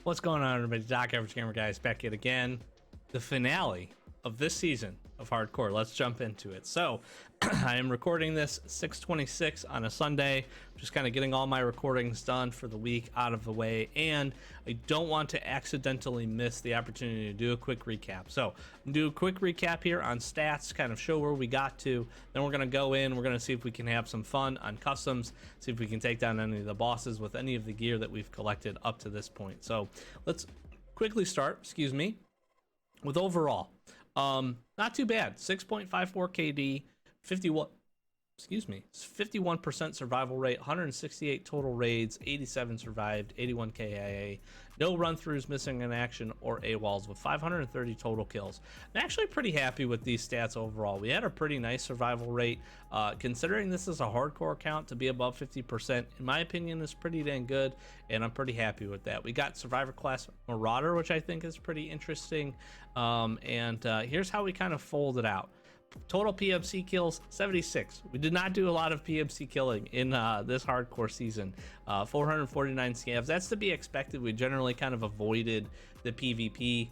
What's going on, everybody? Doc, Average Gamer Guys, back yet again. The finale of this season of Hardcore. Let's jump into it. So, I am recording this 6/26 on a Sunday. Just kind of getting all my recordings done for the week out of the way, and I don't want to accidentally miss the opportunity to do a quick recap. So, do a quick recap here on stats, kind of show where we got to. Then we're going to go in, we're going to see if we can have some fun on customs, see if we can take down any of the bosses with any of the gear that we've collected up to this point. So, let's quickly start, with overall. Not too bad. 6.54 KD, 51% survival rate, 168 total raids, 87 survived, 81 KIA, no run-throughs, missing in action, or AWOLs, with 530 total kills. I'm actually pretty happy with these stats overall. We had a pretty nice survival rate. Considering this is a hardcore account, to be above 50%, in my opinion, is pretty dang good, and I'm pretty happy with that. We got Survivor Class Marauder, which I think is pretty interesting, and here's how we kind of fold it out. Total PMC kills 76. We did not do a lot of PMC killing in this hardcore season. 449 scavs. That's to be expected. We generally kind of avoided the PvP.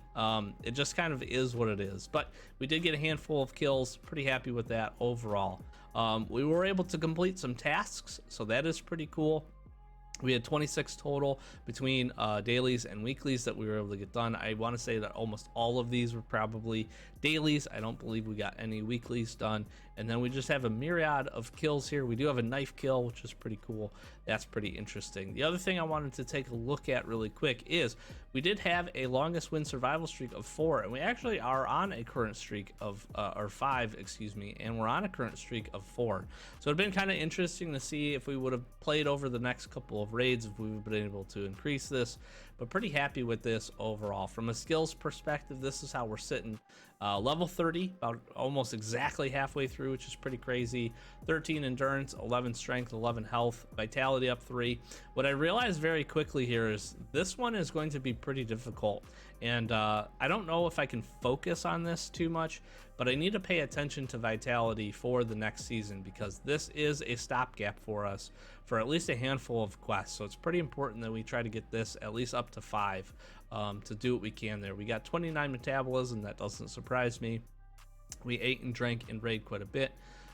It just kind of is what it is. But we did get a handful of kills. Pretty happy with that overall. We were able to complete some tasks, so that is pretty cool. We had 26 total between dailies and weeklies that we were able to get done. I want to say that almost all of these were probably dailies. I don't believe we got any weeklies done. And then we just have a myriad of kills here. We do have a knife kill, which is pretty cool. That's pretty interesting. The other thing I wanted to take a look at really quick is we did have a longest win survival streak of 4, and we actually are on a current streak of, or 5, excuse me, and we're on a current streak of 4. So it'd been kind of interesting to see if we would have played over the next couple of raids, if we would have been able to increase this, but pretty happy with this overall. From a skills perspective, this is how we're sitting. Level 30, about almost exactly halfway through, which is pretty crazy. 13 endurance, 11 strength, 11 health, vitality up 3. What I realized very quickly here is this one is going to be pretty difficult, and I don't know if I can focus on this too much, but I need to pay attention to vitality for the next season, because this is a stopgap for us for at least a handful of quests. So it's pretty important that we try to get this at least up to 5 to do what we can there. We got 29 metabolism, that doesn't surprise me. We ate and drank and raid quite a bit.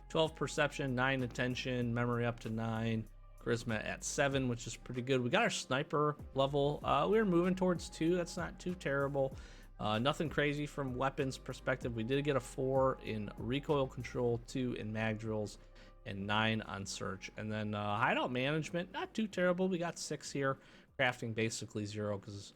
12 perception, 9 attention, memory up to 9, charisma at 7, which is pretty good. We got our sniper level. We were moving towards 2. That's not too terrible. Nothing crazy from weapons perspective. We did get a 4 in recoil control, 2 in mag drills, and 9 on search. And then hideout management, not too terrible. We got 6 here. Crafting basically 0, because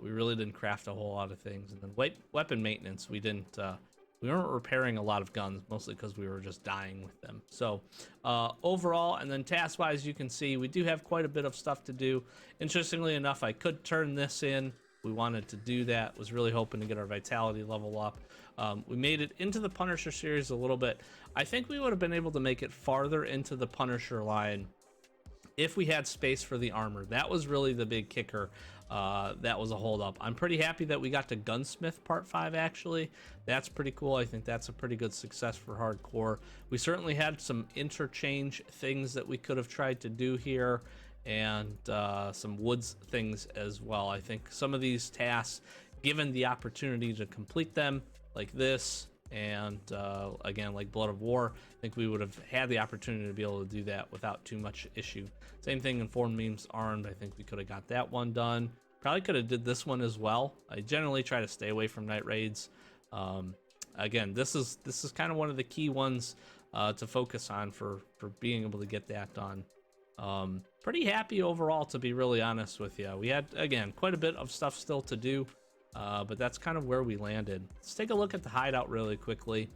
we really didn't craft a whole lot of things. And then weapon maintenance, we weren't repairing a lot of guns, mostly because we were just dying with them. So overall, and then task wise, you can see we do have quite a bit of stuff to do. Interestingly enough, I could turn this in. We wanted to do that. Was really hoping to get our vitality level up. We made it into the Punisher series a little bit. I think we would have been able to make it farther into the Punisher line if we had space for the armor. That was really the big kicker. That was a holdup. I'm pretty happy that we got to Gunsmith Part 5, actually. That's pretty cool. I think that's a pretty good success for hardcore. We certainly had some interchange things that we could have tried to do here, and some woods things as well. I think some of these tasks, given the opportunity to complete them, like this, and again, like Blood of War, I think we would have had the opportunity to be able to do that without too much issue. Same thing in Informed Memes Armed. I think we could have got that one done. Probably could have did this one as well. I generally try to stay away from night raids. Again, this is kind of one of the key ones to focus on for being able to get that done. Pretty happy overall, to be really honest with you. We had, again, quite a bit of stuff still to do, but that's kind of where we landed. Let's take a look at the hideout really quickly,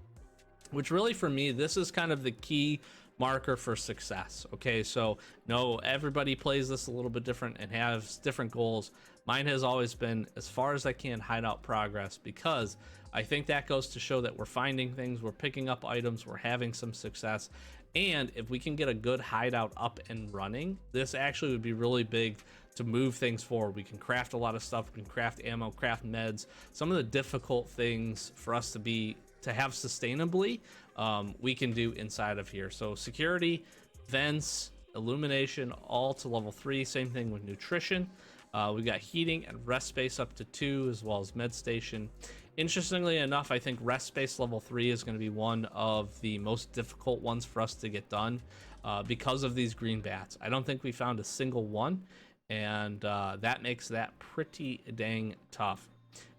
which really for me, this is kind of the key marker for success. Okay, so no, everybody plays this a little bit different and has different goals. Mine has always been, as far as I can, hideout progress, because I think that goes to show that we're finding things, we're picking up items, we're having some success. And if we can get a good hideout up and running, this actually would be really big to move things forward. We can craft a lot of stuff, we can craft ammo, craft meds. Some of the difficult things for us to have sustainably, we can do inside of here. So security, vents, illumination, all to level 3. Same thing with nutrition. We got heating and rest space up to 2, as well as med station. Interestingly enough, I think rest space level 3 is going to be one of the most difficult ones for us to get done because of these green bats. I don't think we found a single one, and that makes that pretty dang tough.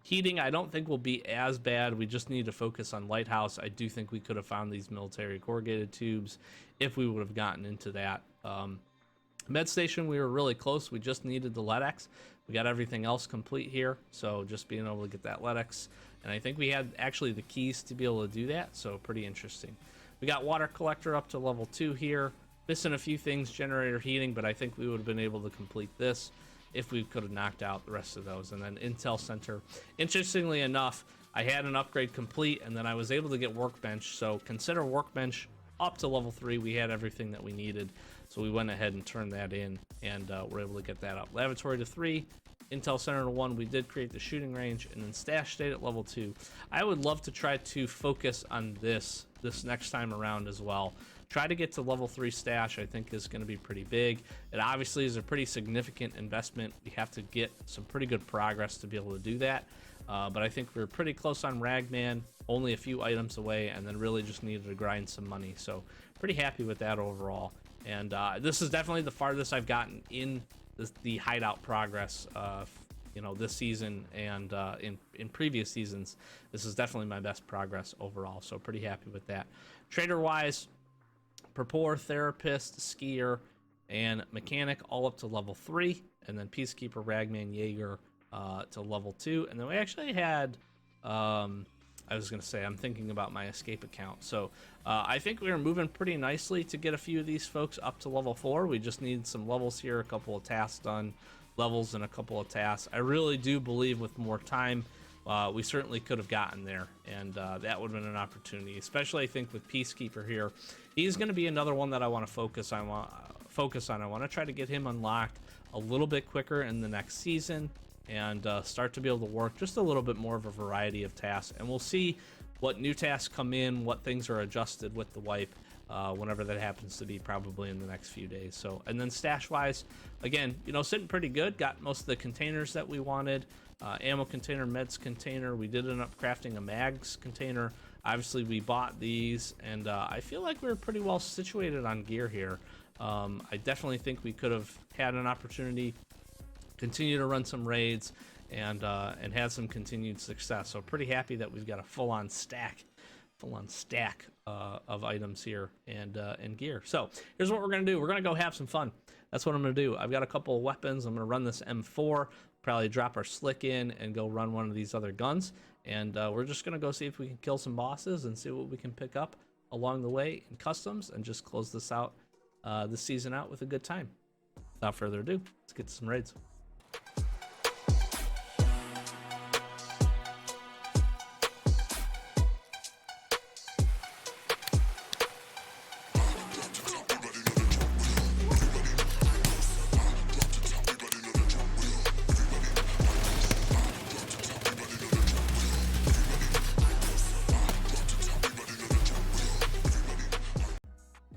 Heating, I don't think will be as bad. We just need to focus on lighthouse. I do think we could have found these military corrugated tubes if we would have gotten into that. Med station, we were really close. We just needed the LEDX. We got everything else complete here, so just being able to get that LEDX. And I think we had actually the keys to be able to do that, so pretty interesting. We got water collector up to level 2 here. Missing a few things, generator heating, but I think we would have been able to complete this if we could have knocked out the rest of those. And then Intel Center. Interestingly enough, I had an upgrade complete, and then I was able to get workbench, so consider workbench up to level 3. We had everything that we needed, so we went ahead and turned that in, and we're able to get that up. Lavatory to 3, Intel Center to 1. We did create the shooting range, and then stash state at level 2. I would love to try to focus on this next time around as well. Try to get to level 3 stash. I think is going to be pretty big. It obviously is a pretty significant investment. We have to get some pretty good progress to be able to do that. But I think we're pretty close on Ragman, only a few items away, and then really just needed to grind some money. So pretty happy with that overall. And this is definitely the farthest I've gotten in the hideout progress, this season and in previous seasons. This is definitely my best progress overall. So pretty happy with that. Trader-wise, Prepare, Therapist, Skier, and Mechanic all up to level 3, and then Peacekeeper, Ragman, Jaeger to level 2. And then we actually had I was gonna say, I'm thinking about my escape account, so I think we were moving pretty nicely to get a few of these folks up to level 4. We just need some levels here, a couple of tasks done, levels and a couple of tasks. I really do believe with more time we certainly could have gotten there, and that would have been an opportunity, especially I think with Peacekeeper here. He's going to be another one that I want to focus on. I want to try to get him unlocked a little bit quicker in the next season, and start to be able to work just a little bit more of a variety of tasks. And we'll see what new tasks come in, what things are adjusted with the wipe, whenever that happens to be, probably in the next few days. So, and then stash wise, again, sitting pretty good. Got most of the containers that we wanted. Ammo container, meds container. We did end up crafting a mags container. Obviously we bought these, and I feel like we're pretty well situated on gear here. I definitely think we could have had an opportunity, continue to run some raids, and had some continued success. So pretty happy that we've got a full-on stack of items here and gear. So here's what we're gonna do. We're gonna go have some fun. That's what I'm gonna do. I've got a couple of weapons. I'm gonna run this M4, probably drop our slick in and go run one of these other guns, and we're just gonna go see if we can kill some bosses and see what we can pick up along the way in customs, and just close this out, this season out with a good time. Without further ado, let's get to some raids.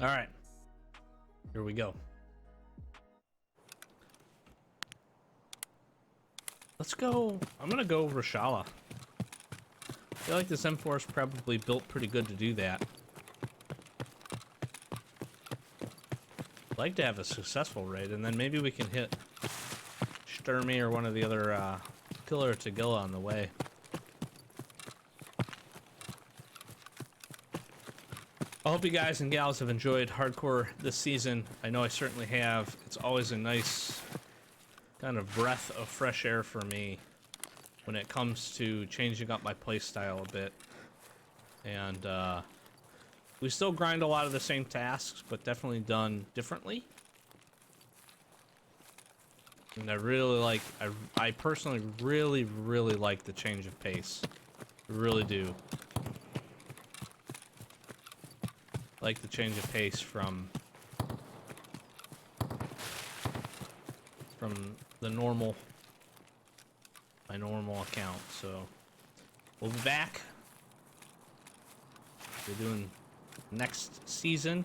All right, here we go. Let's go. I'm gonna go Rashala. I feel like this M4 is probably built pretty good to do that. I'd like to have a successful raid, and then maybe we can hit Sturmy or one of the other Killer Tagilla on the way. I hope you guys and gals have enjoyed hardcore this season. I know I certainly have. It's always a nice kind of breath of fresh air for me when it comes to changing up my playstyle a bit. And we still grind a lot of the same tasks, but definitely done differently. And I really like, I personally really like the change of pace. I really do. Like the change of pace from the normal, my normal account. So we'll be back. We're doing next season.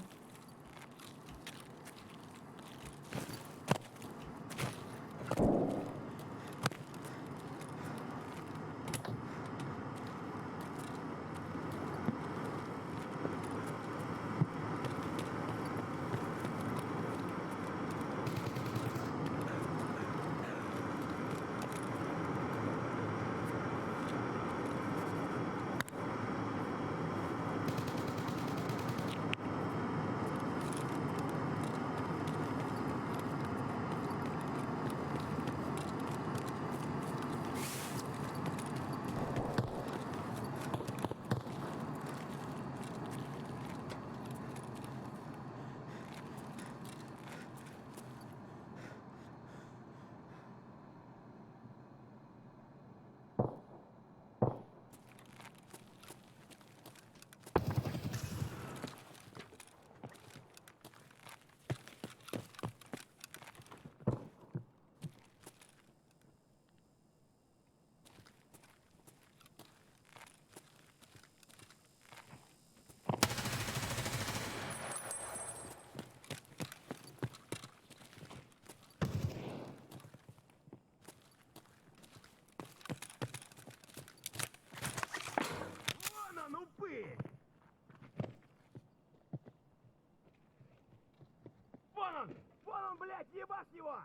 блядь, ебашь его!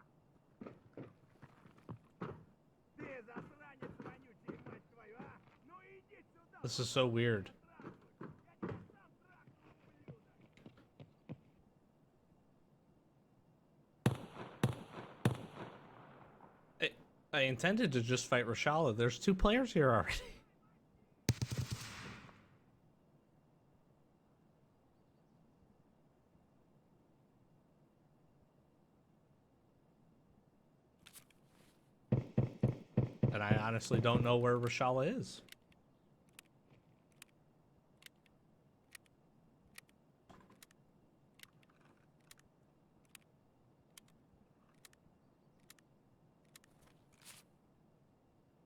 Ты засранец вонючий, мать твою, а! Ну иди сюда! This is so weird. I intended to just fight Rashala. There's 2 players here already. And I honestly don't know where Rashala is.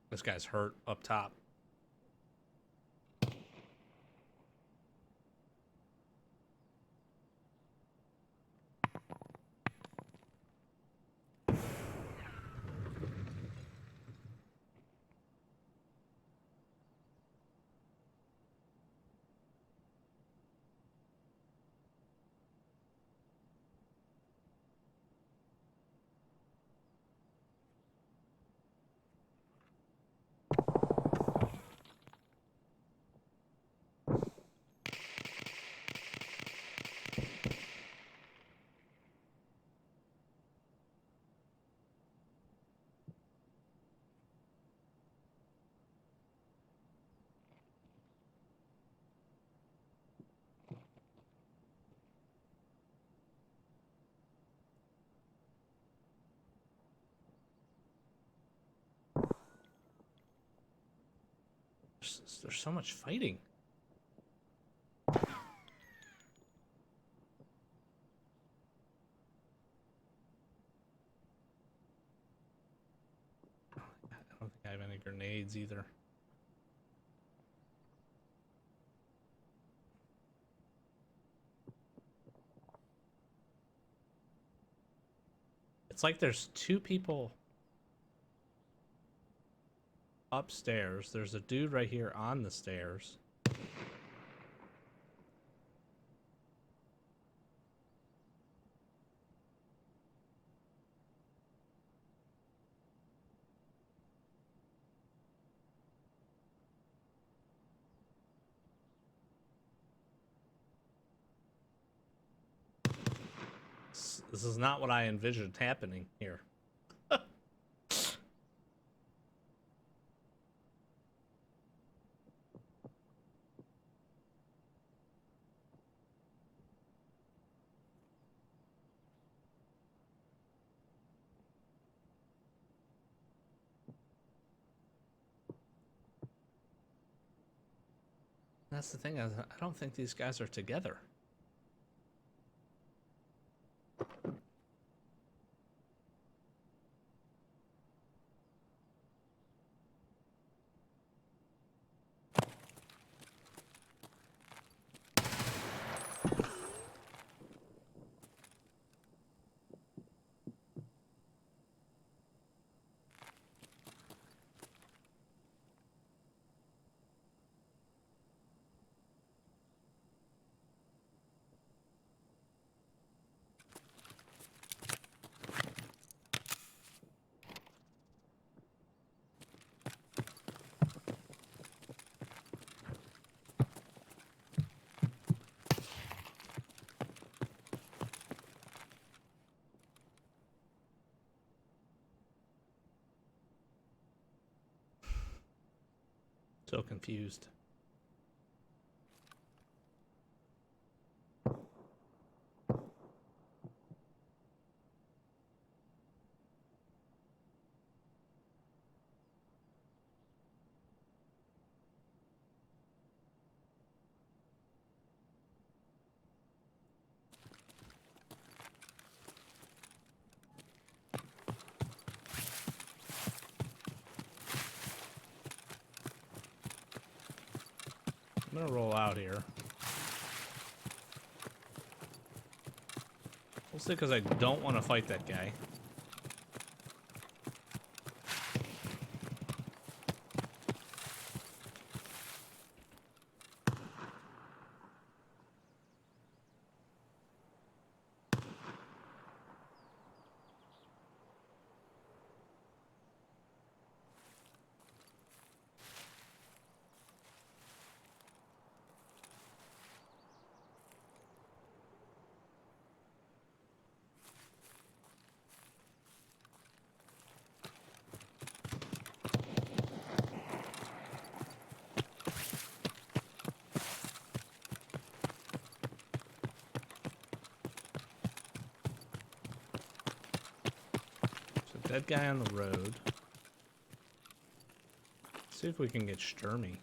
This guy's hurt up top. There's so much fighting. I don't think I have any grenades either. It's like there's 2 people upstairs. There's a dude right here on the stairs. This is not what I envisioned happening here. That's the thing. I don't think these guys are together. So confused. I'm gonna roll out here. Mostly because I don't want to fight that guy. Dead guy on the road. See if we can get Sturmy.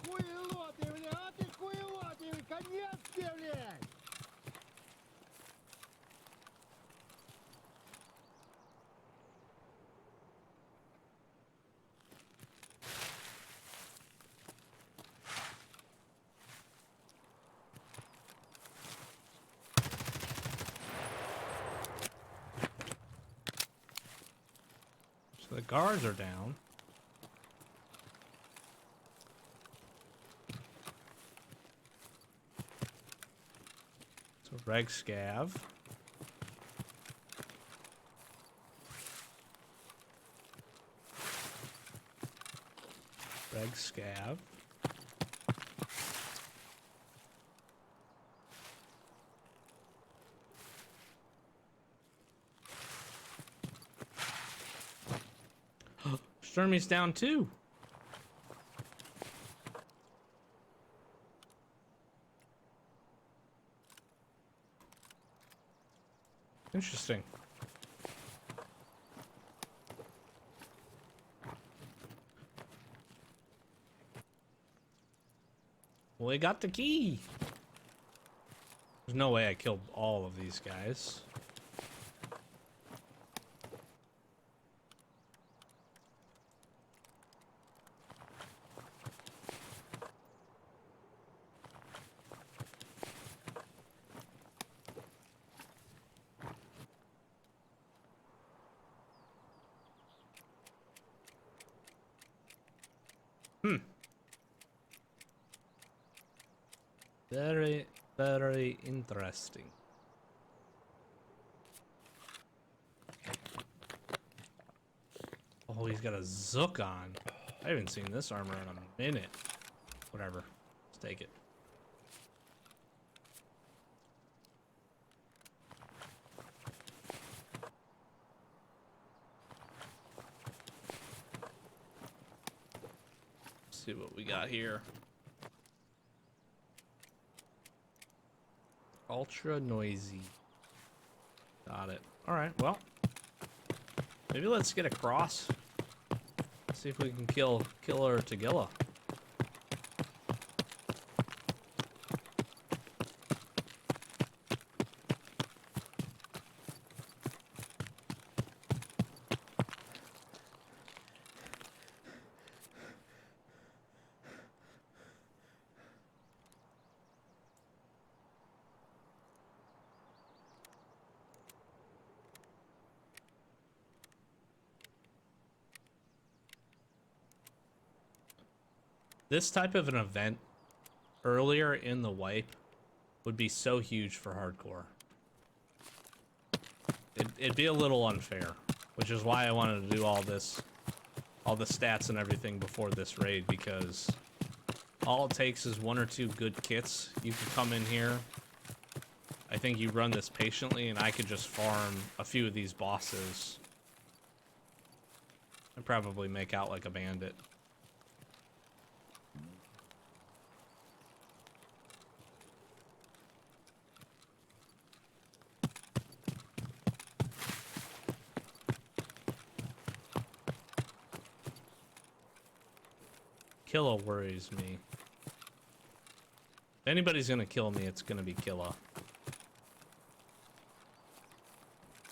Хуйло ты, бля, а ты хуйло ты, конец тебе, блядь! So the guards are down. So Reg Scav. Reg Scav. Sturmy's down too. Interesting. Well, he got the key. There's no way I killed all of these guys. Very, very interesting. Oh, he's got a Zook on. I haven't seen this armor in a minute. Whatever. Let's take it. Let's see what we got here. Ultra noisy. Got it. Alright, well. Maybe let's get across. See if we can kill Killer Tagilla. This type of an event earlier in the wipe would be so huge for hardcore. It'd be a little unfair, which is why I wanted to do all the stats and everything before this raid, because all it takes is 1 or 2 good kits. You could come in here. I think you run this patiently, and I could just farm a few of these bosses and probably make out like a bandit. Killa worries me. I anybody's gonna kill me, it's gonna be Killa.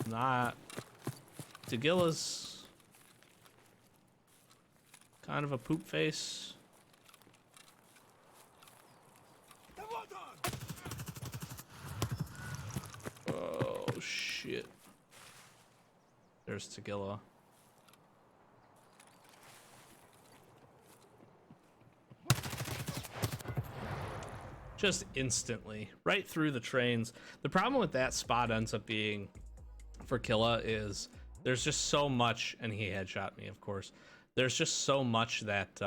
Not... Tagilla's kind of a poop face. Oh, shit. There's Tagilla. Just instantly, right through the trains. The problem with that spot ends up being, for Killa, is there's just so much, and he headshot me, of course. There's just so much that,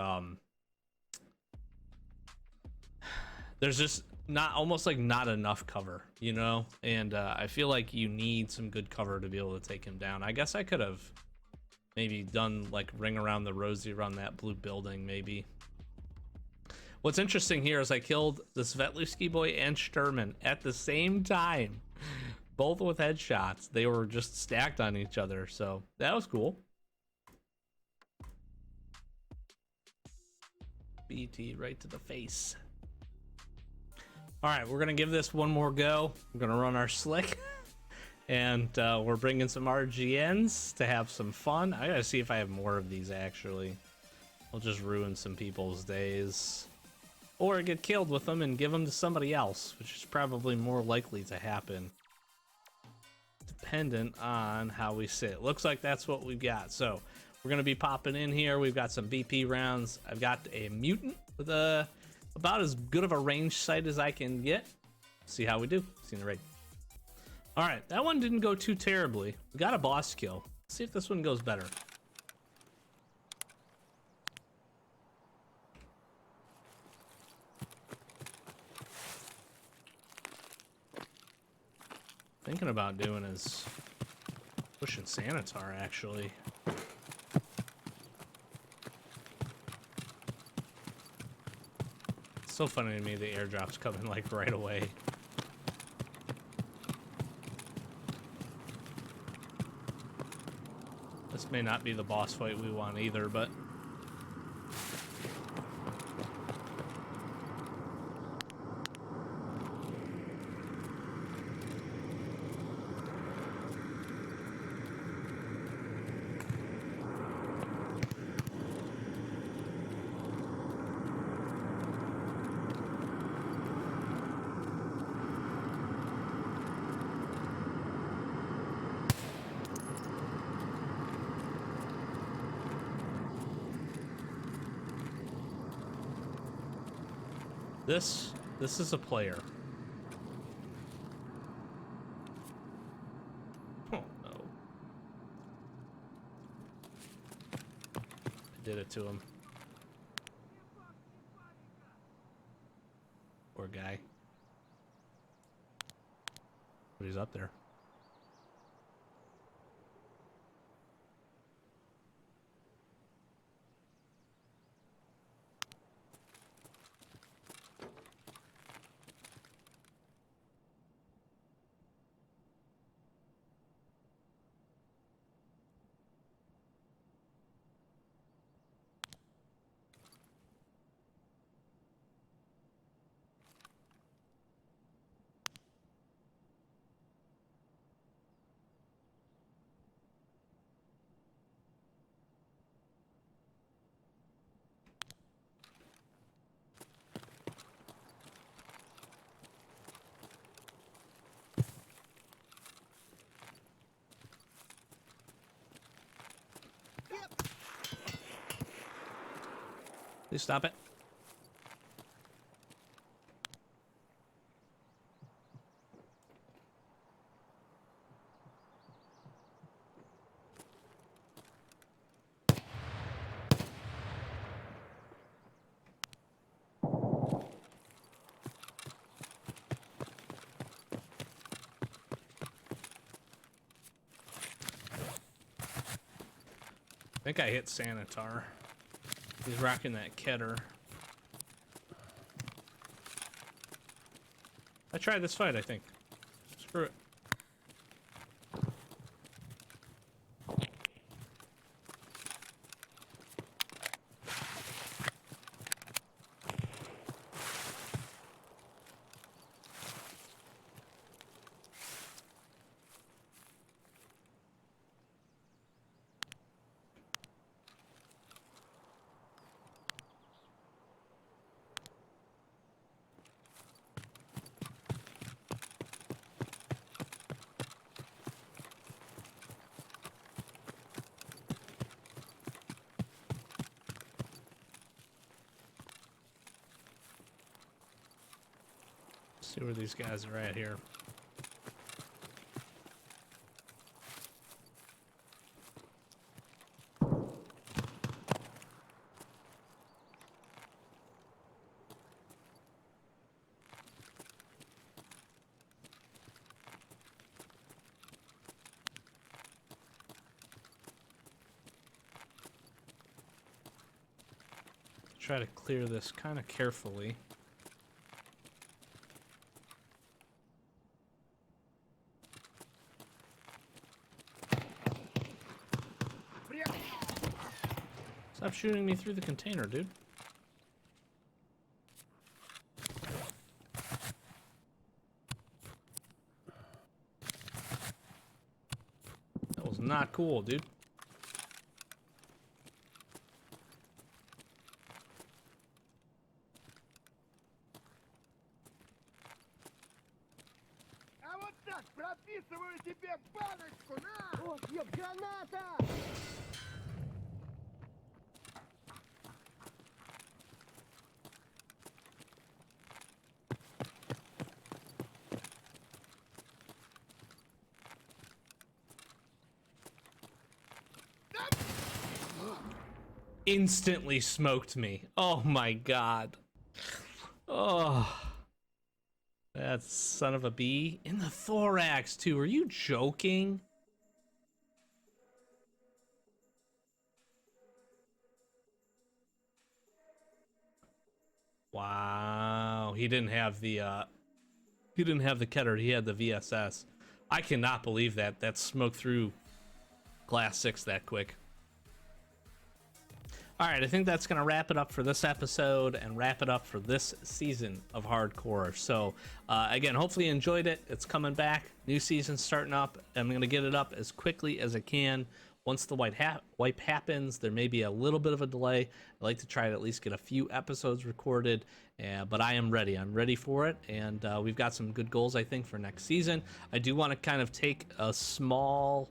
there's just almost like not enough cover, you know? And I feel like you need some good cover to be able to take him down. I guess I could have maybe done like ring around the rosy around that blue building, maybe. What's interesting here is I killed the Svetlivsky boy and Sturman at the same time, both with headshots. They were just stacked on each other, so that was cool. BT right to the face. All right, we're gonna give this one more go. We're gonna run our slick, and we're bringing some RGNs to have some fun. I gotta see if I have more of these actually. I'll just ruin some people's days. Or get killed with them and give them to somebody else, which is probably more likely to happen. Dependent on how we sit. Looks like that's what we've got. So we're going to be popping in here. We've got some BP rounds. I've got a mutant with about as good of a range sight as I can get. See how we do. See in the raid. All right, that one didn't go too terribly. We got a boss kill. Let's see if this one goes better. Thinking about doing is pushing Sanitar, actually. It's so funny to me the airdrops coming like right away. This may not be the boss fight we want either, but this is a player. Oh no. I did it to him. Poor guy. But he's up there. Please stop it. I think I hit Sanitar. He's rocking that Keter. I tried this fight, I think. Screw it. See where these guys are at here. Try to clear this kind of carefully. Stop shooting me through the container, dude. That was not cool, dude. А вот так прописываю тебе баночку, на! Вот, ёб, граната! Instantly smoked me. Oh my god. Oh. That son of a bee. In the thorax, too. Are you joking? Wow. He didn't have the Keter, he had the VSS. I cannot believe that smoked through glass 6 that quick. All right, I think that's going to wrap it up for this episode and wrap it up for this season of Hardcore. So, again, hopefully you enjoyed it. It's coming back. New season starting up. I'm going to get it up as quickly as I can. Once the wipe happens, there may be a little bit of a delay. I like to try to at least get a few episodes recorded, but I am ready. I'm ready for it, and we've got some good goals, I think, for next season. I do want to kind of take a small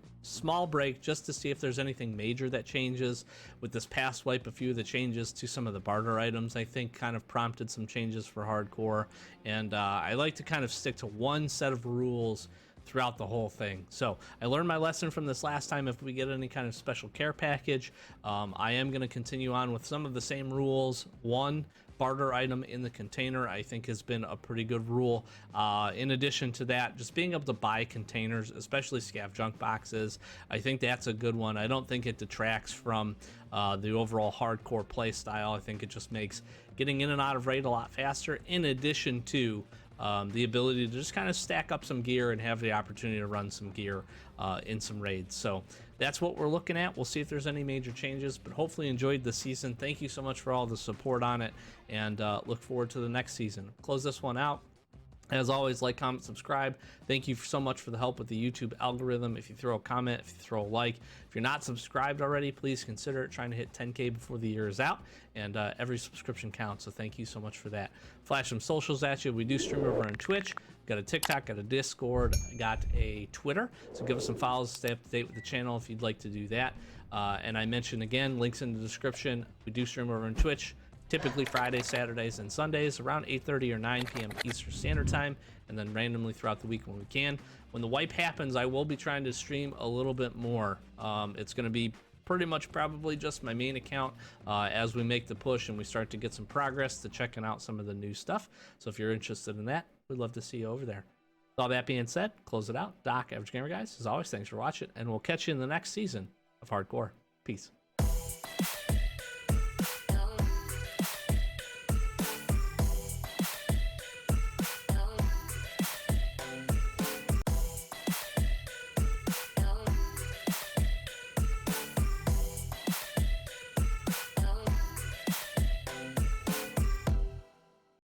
break just to see if there's anything major that changes. With this past wipe, a few of the changes to some of the barter items, I think, kind of prompted some changes for Hardcore, and I like to kind of stick to one set of rules throughout the whole thing. So I learned my lesson from this last time. If we get any kind of special care package, I am going to continue on with some of the same rules. One barter item in the container, I think, has been a pretty good rule. In addition to that, just being able to buy containers, especially scav junk boxes, I think that's a good one. I don't think it detracts from the overall Hardcore play style. I think it just makes getting in and out of raid a lot faster, in addition to the ability to just kind of stack up some gear and have the opportunity to run some gear in some raids. So that's what we're looking at. We'll see if there's any major changes, but hopefully enjoyed the season. Thank you so much for all the support on it, and look forward to the next season. Close this one out. As always, like, comment, subscribe. Thank you so much for the help with the YouTube algorithm. If you throw a comment, if you throw a like, if you're not subscribed already, please consider it. Trying to hit 10K before the year is out, and every subscription counts, so thank you so much for that. Flash some socials at you. We do stream over on Twitch. Got a TikTok, got a Discord, got a Twitter, so give us some follows, stay up to date with the channel if you'd like to do that. And I mentioned again, links in the description. We do stream over on Twitch, typically Fridays, Saturdays, and Sundays around 8:30 or 9 p.m. Eastern Standard Time, and then randomly throughout the week when we can. When the wipe happens, I will be trying to stream a little bit more. It's going to be pretty much probably just my main account as we make the push and we start to get some progress to checking out some of the new stuff. So if you're interested in that, we'd love to see you over there. With all that being said, close it out. Doc, Average Gamer Guys, as always, thanks for watching, and we'll catch you in the next season of Hardcore. Peace.